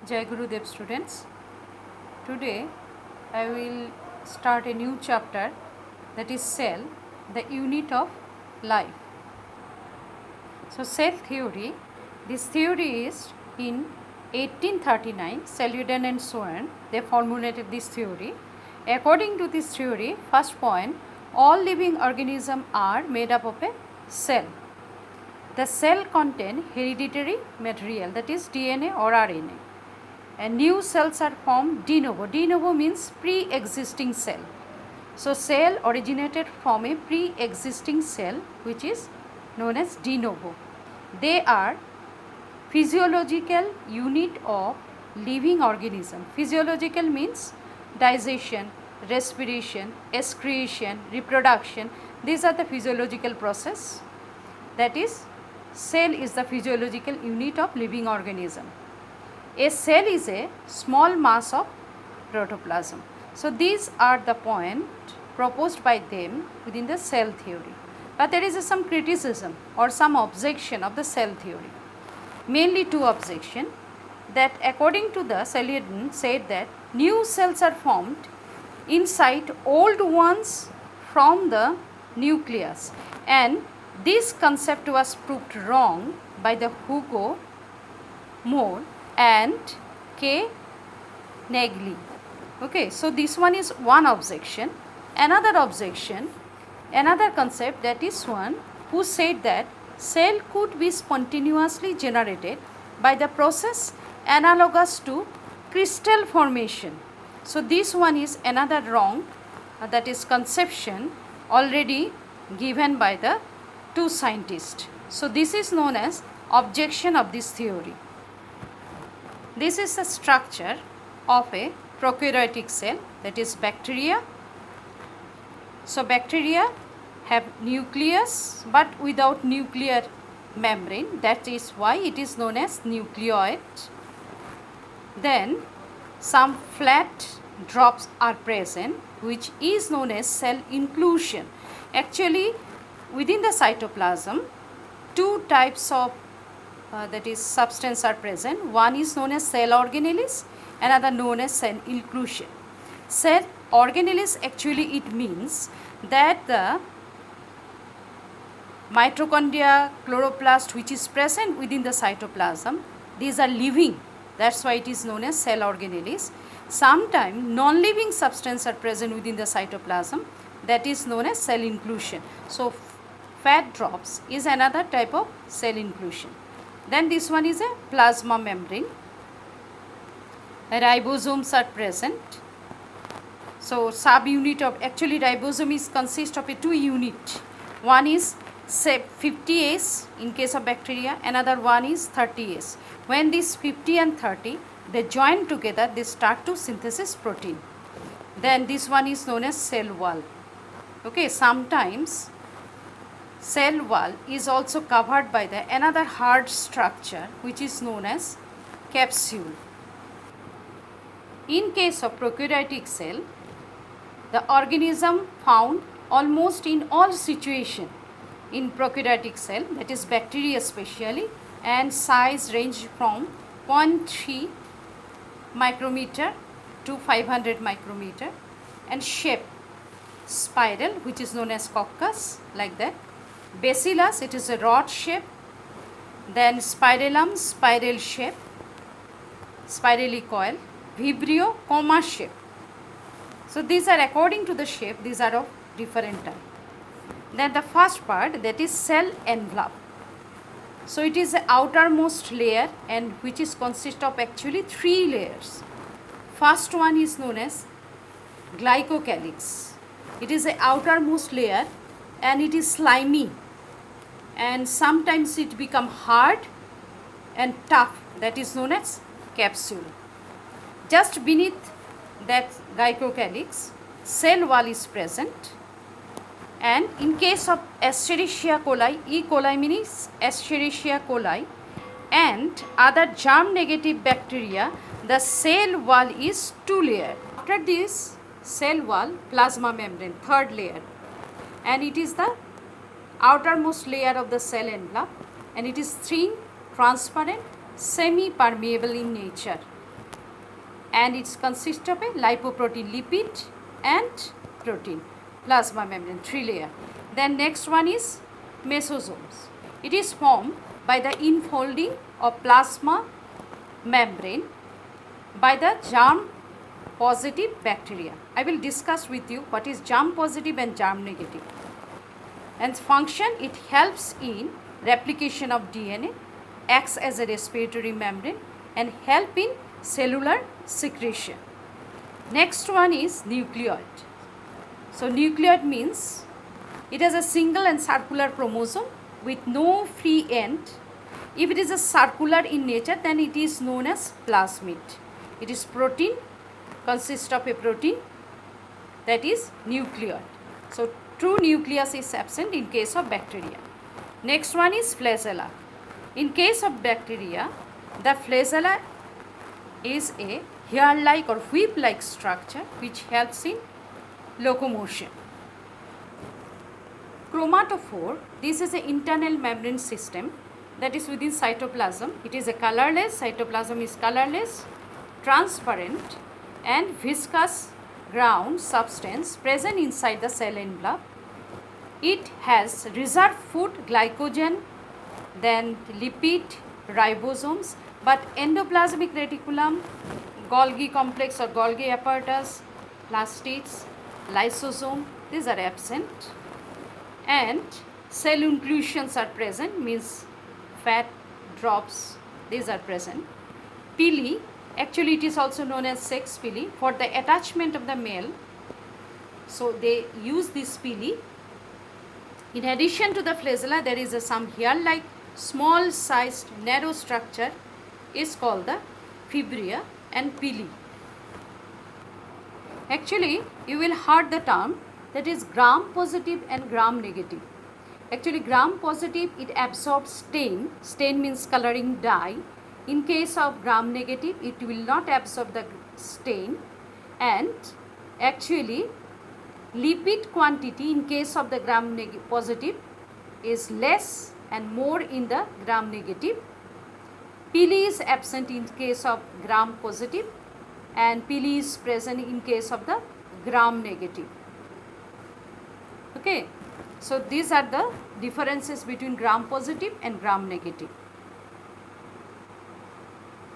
Jai Gurudev students. Today I will start a new chapter, that is cell, the unit of life. So cell theory, this theory is in 1839, Saludan and Swan, they formulated this theory. According to this theory, first point, all living organisms are made up of a cell. The cell contain hereditary material, that is DNA or RNA. And new cells are formed de novo. De novo means pre-existing cell. So cell originated from a pre-existing cell, which is known as de novo. They are physiological unit of living organism. Physiological means digestion, respiration, excretion, reproduction. These are the physiological process. That is, cell is the physiological unit of living organism. A cell is a small mass of protoplasm. So these are the points proposed by them within the cell theory. But there is some criticism or some objection of the cell theory. Mainly two objections, that according to the Saludan said that new cells are formed inside old ones from the nucleus, and this concept was proved wrong by the Hugo Moore and K. Nagli. Okay, so this one is one objection. Another objection, another concept, that is one who said that cell could be spontaneously generated by the process analogous to crystal formation. So this one is another wrong, that is conception already given by the two scientists. So this is known as objection of this theory. This is the structure of a prokaryotic cell, that is bacteria. So bacteria have nucleus but without nuclear membrane, that is why it is known as nucleoid. Then some flat drops are present, which is known as cell inclusion. Actually, within the cytoplasm, two types of that is substance are present. One is known as cell organelles, another known as cell inclusion. Cell organelles, actually it means that the mitochondria, chloroplast which is present within the cytoplasm, these are living, that's why it is known as cell organelles. Sometimes non-living substances are present within the cytoplasm, that is known as cell inclusion. So fat drops is another type of cell inclusion. Then this one is a plasma membrane. Ribosomes are present. So subunit of, actually ribosome is consist of a two unit. One is say 50S in case of bacteria, another one is 30S. When these 50 and 30 they join together, they start to synthesis protein. Then this one is known as cell wall. Okay, sometimes cell wall is also covered by the another hard structure which is known as capsule. In case of prokaryotic cell, the organism found almost in all situations in prokaryotic cell, that is bacteria especially, and size range from 0.3 micrometer to 500 micrometer, and shape spiral, which is known as coccus, like that. Bacillus, it is a rod shape. Then spirillum, spiral shape, spirally coil. Vibrio, comma shape. So these are according to the shape, these are of different type. Then the first part, that is cell envelope. So it is the outermost layer, and which is consist of actually three layers. First one is known as glycocalyx. It is the outermost layer and it is slimy, and sometimes it become hard and tough, that is known as capsule. Just beneath that glycocalyx, cell wall is present, and in case of Escherichia coli, E. coli means Escherichia coli, and other germ negative bacteria, the cell wall is two layer. After this cell wall, plasma membrane, third layer, and it is the outermost layer of the cell envelope, and it is thin, transparent, semi-permeable in nature. and it consists of a lipoprotein, lipid and protein, plasma membrane, 3 layer. Then next one is mesosomes. It is formed by the infolding of plasma membrane by the germ positive bacteria. I will discuss with you what is germ positive and germ negative. And function, it helps in replication of DNA, acts as a respiratory membrane and help in cellular secretion. Next one is nucleoid. So nucleoid means it has a single and circular chromosome with no free end. If it is a circular in nature, then it is known as plasmid. It is protein, consists of a protein, that is nucleoid. So true nucleus is absent in case of bacteria. Next one is flagella. In case of bacteria, the flagella is a hair-like or whip-like structure which helps in locomotion. Chromatophore, this is an internal membrane system that is within cytoplasm. It is a colorless, cytoplasm is colorless, transparent and viscous ground substance present inside the cell envelope. It has reserved food, glycogen, then lipid, ribosomes, but endoplasmic reticulum, Golgi complex or Golgi apparatus, plastids, lysosome, these are absent, and cell inclusions are present, means fat drops, these are present. Pili, actually it is also known as sex pili for the attachment of the male, so they use this pili. In addition to the flagella, there is some hair-like small sized narrow structure is called the fibria and pili. Actually, you will heard the term that is gram positive and gram negative. Actually, gram positive, it absorbs stain. Stain means coloring dye. In case of gram negative, it will not absorb the stain, and actually lipid quantity in case of the gram positive is less and more in the gram negative. Pili is absent in case of gram positive and pili is present in case of the gram negative. Okay, so these are the differences between gram positive and gram negative.